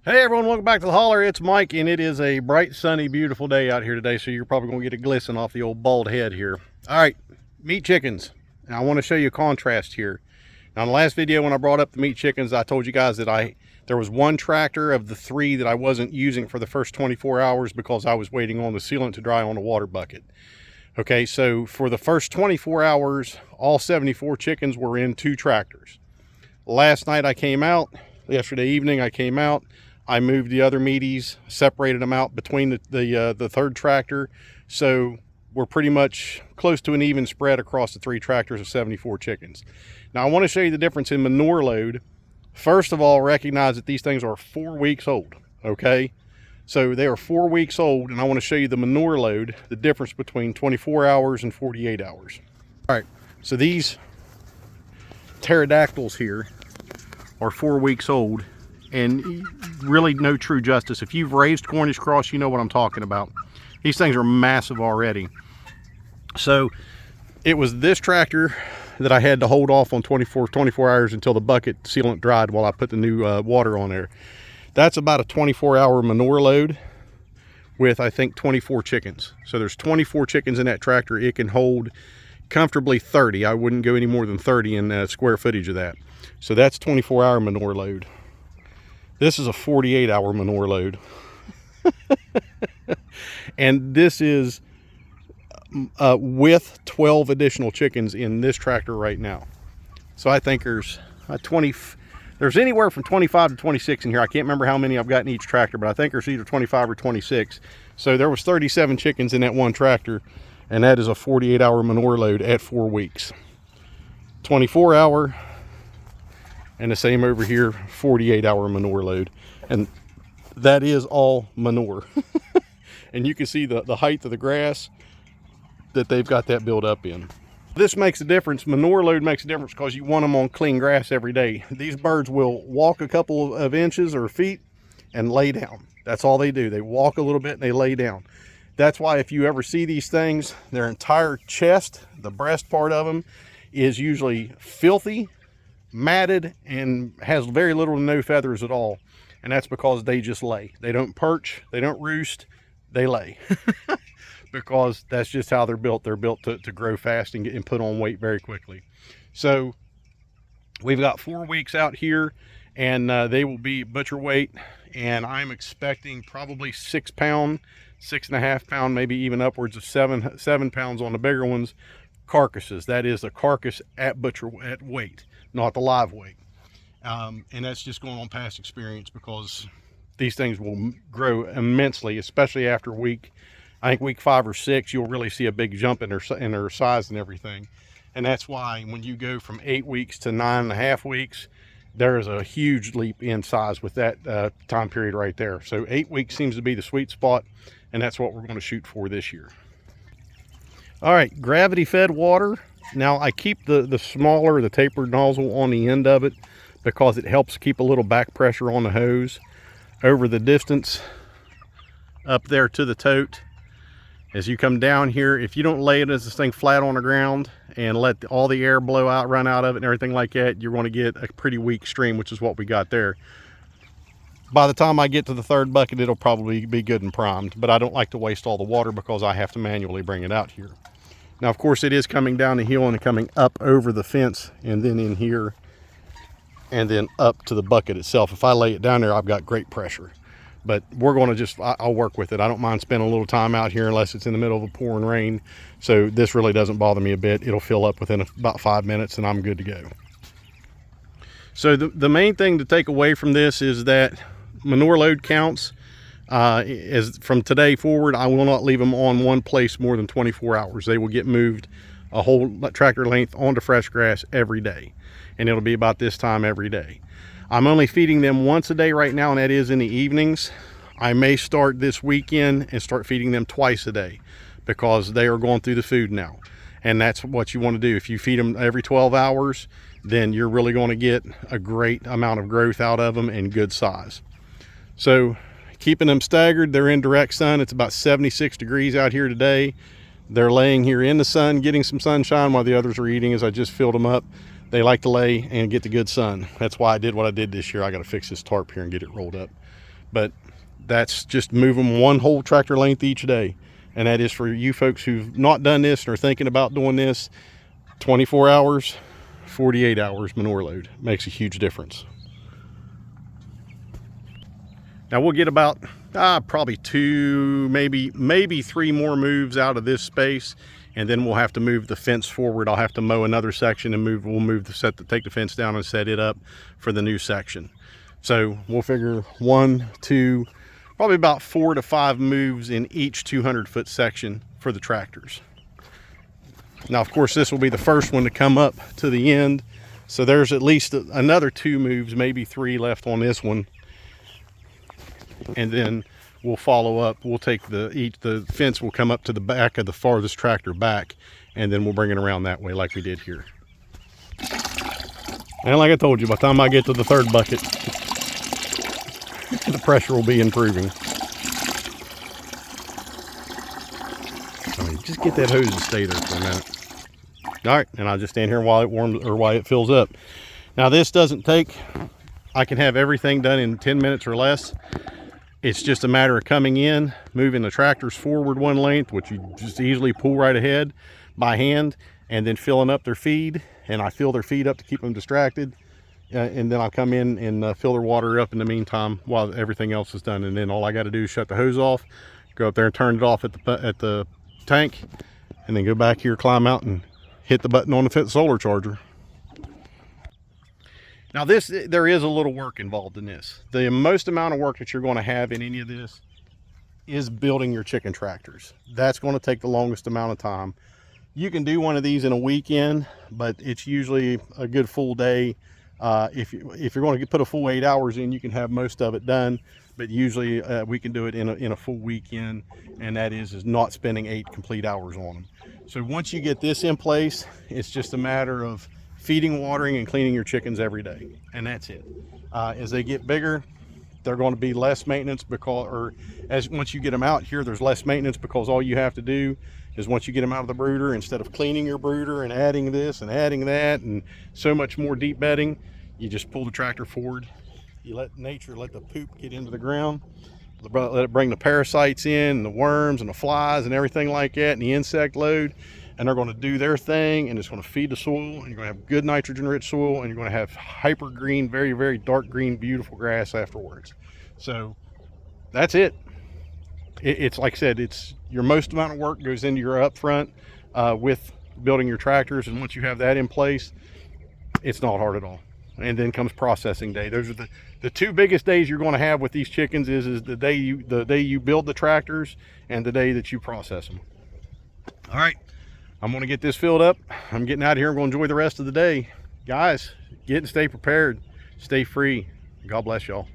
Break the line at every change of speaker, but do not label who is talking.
Hey everyone, welcome back to the holler. It's Mike, and it is a bright, sunny, beautiful day out here today, so you're probably going to get a glisten off the old bald head here. All right, meat chickens. Now I want to show you a contrast here. Now in the last video when I brought up the meat chickens, I told you guys that there was one tractor of the three that I wasn't using for the first 24 hours because I was waiting on the sealant to dry on the water bucket. Okay, so for the first 24 hours, all 74 chickens were in two tractors. Last night I came out, yesterday evening I came out, I moved the other meaties, separated them out between the third tractor. So we're pretty much close to an even spread across the three tractors of 74 chickens. Now I want to show you the difference in manure load. First of all, recognize that these things are 4 weeks old, okay? So they are 4 weeks old, and I want to show you the manure load, the difference between 24 hours and 48 hours. All right, so these pterodactyls here are 4 weeks old, and really no true justice. If you've raised Cornish cross, you know what I'm talking about. These things are massive already. So it was this tractor that I had to hold off on 24 hours until the bucket sealant dried while I put the new water on there. That's about a 24-hour manure load with, I think, 24 chickens. So there's 24 chickens in that tractor. It can hold comfortably 30. I wouldn't go any more than 30 in square footage of that. So that's 24-hour manure load. This is a 48-hour manure load. And this is with 12 additional chickens in this tractor right now. So I think there's there's anywhere from 25 to 26 in here. I can't remember how many I've got in each tractor, but I think there's either 25 or 26. So there was 37 chickens in that one tractor, and that is a 48-hour manure load at 4 weeks. 24-hour, and the same over here, 48-hour manure load. And that is all manure. And you can see the height of the grass that they've got that built up in. This makes a difference. Manure load makes a difference because you want them on clean grass every day. These birds will walk a couple of inches or feet and lay down. That's all they do. They walk a little bit and they lay down. That's why if you ever see these things, their entire chest, the breast part of them, is usually filthy, matted, and has very little to no feathers at all. And that's because they just lay. They don't perch, they don't roost, they lay. Because that's just how they're built. They're built to grow fast and put on weight very quickly. So we've got 4 weeks out here, and they will be butcher weight, and I'm expecting probably 6 pound, 6.5 pound, maybe even upwards of 7 pounds on the bigger ones, carcasses. That is a carcass at weight, not the live weight. And that's just going on past experience, because these things will grow immensely, especially after I think week 5 or 6, you'll really see a big jump in their size and everything. And that's why when you go from 8 weeks to 9.5 weeks, there is a huge leap in size with that time period right there. So 8 weeks seems to be the sweet spot, and that's what we're going to shoot for this year. All right, gravity fed water. Now I keep the smaller, the tapered nozzle on the end of it because it helps keep a little back pressure on the hose over the distance up there to the tote. As you come down here, if you don't lay it as this thing flat on the ground and let all the air blow out, run out of it and everything like that, you're going to get a pretty weak stream, which is what we got there. By the time I get to the third bucket, it'll probably be good and primed, but I don't like to waste all the water because I have to manually bring it out here. Now, of course, it is coming down the hill and coming up over the fence and then in here and then up to the bucket itself. If I lay it down there, I've got great pressure. But we're going to I'll work with it. I don't mind spending a little time out here unless it's in the middle of a pouring rain. So this really doesn't bother me a bit. It'll fill up within about 5 minutes and I'm good to go. So the main thing to take away from this is that manure load counts. As from today forward, I will not leave them on one place more than 24 hours. They will get moved a whole tractor length onto fresh grass every day. And it'll be about this time every day. I'm only feeding them once a day right now, and that is in the evenings. I may start this weekend and start feeding them twice a day because they are going through the food now. And that's what you want to do. If you feed them every 12 hours, then you're really going to get a great amount of growth out of them and good size. So keeping them staggered, they're in direct sun. It's about 76 degrees out here today. They're laying here in the sun, getting some sunshine while the others are eating, as I just filled them up. They like to lay and get the good sun. That's why I did what I did this year. I got to fix this tarp here and get it rolled up. but that's just move them one whole tractor length each day. And that is for you folks who've not done this and are thinking about doing this. 24 hours, 48 hours manure load makes a huge difference. Now we'll get about probably 2, maybe 3 more moves out of this space, and then we'll have to move the fence forward. I'll have to mow another section and we'll move take the fence down and set it up for the new section. So we'll figure 1, 2, probably about 4 to 5 moves in each 200-foot section for the tractors. Now, of course, this will be the first one to come up to the end. So there's at least another 2 moves, maybe 3 left on this one. And then we'll follow up. We'll take the fence will come up to the back of the farthest tractor back, and then we'll bring it around that way like we did here. And like I told you, by the time I get to the 3rd bucket, the pressure will be improving. I mean, just get that hose to stay there for a minute. All right, and I'll just stand here while it warms or while it fills up. Now this doesn't take, I can have everything done in 10 minutes or less. It's just a matter of coming in, moving the tractors forward 1 length, which you just easily pull right ahead by hand, and then filling up their feed. And I fill their feed up to keep them distracted. And then I'll come in and fill their water up in the meantime while everything else is done. And then all I got to do is shut the hose off, go up there and turn it off at the tank, and then go back here, climb out, and hit the button on the solar charger. Now there is a little work involved in this. The most amount of work that you're going to have in any of this is building your chicken tractors. That's going to take the longest amount of time. You can do one of these in a weekend, but it's usually a good full day. If you're going to put a full 8 hours in, you can have most of it done, but usually we can do it in a full weekend, and that is not spending 8 complete hours on them. So once you get this in place, it's just a matter of feeding, watering, and cleaning your chickens every day, and that's it. As they get bigger, they're going to be less maintenance once you get them out here, there's less maintenance, because all you have to do is once you get them out of the brooder, instead of cleaning your brooder and adding this and adding that and so much more deep bedding, you just pull the tractor forward. You let the poop get into the ground, let it bring the parasites in, and the worms and the flies and everything like that, and the insect load, and they're going to do their thing, and it's going to feed the soil, and you're going to have good nitrogen rich soil, and you're going to have hyper green, very, very dark green, beautiful grass afterwards. So that's it. It's like I said, it's your most amount of work goes into your upfront with building your tractors, and once you have that in place, it's not hard at all. And then comes processing day. Those are the 2 biggest days you're going to have with these chickens is the day you build the tractors and the day that you process them. All right, I'm going to get this filled up. I'm getting out of here. I'm going to enjoy the rest of the day. Guys, get and stay prepared. Stay free. God bless y'all.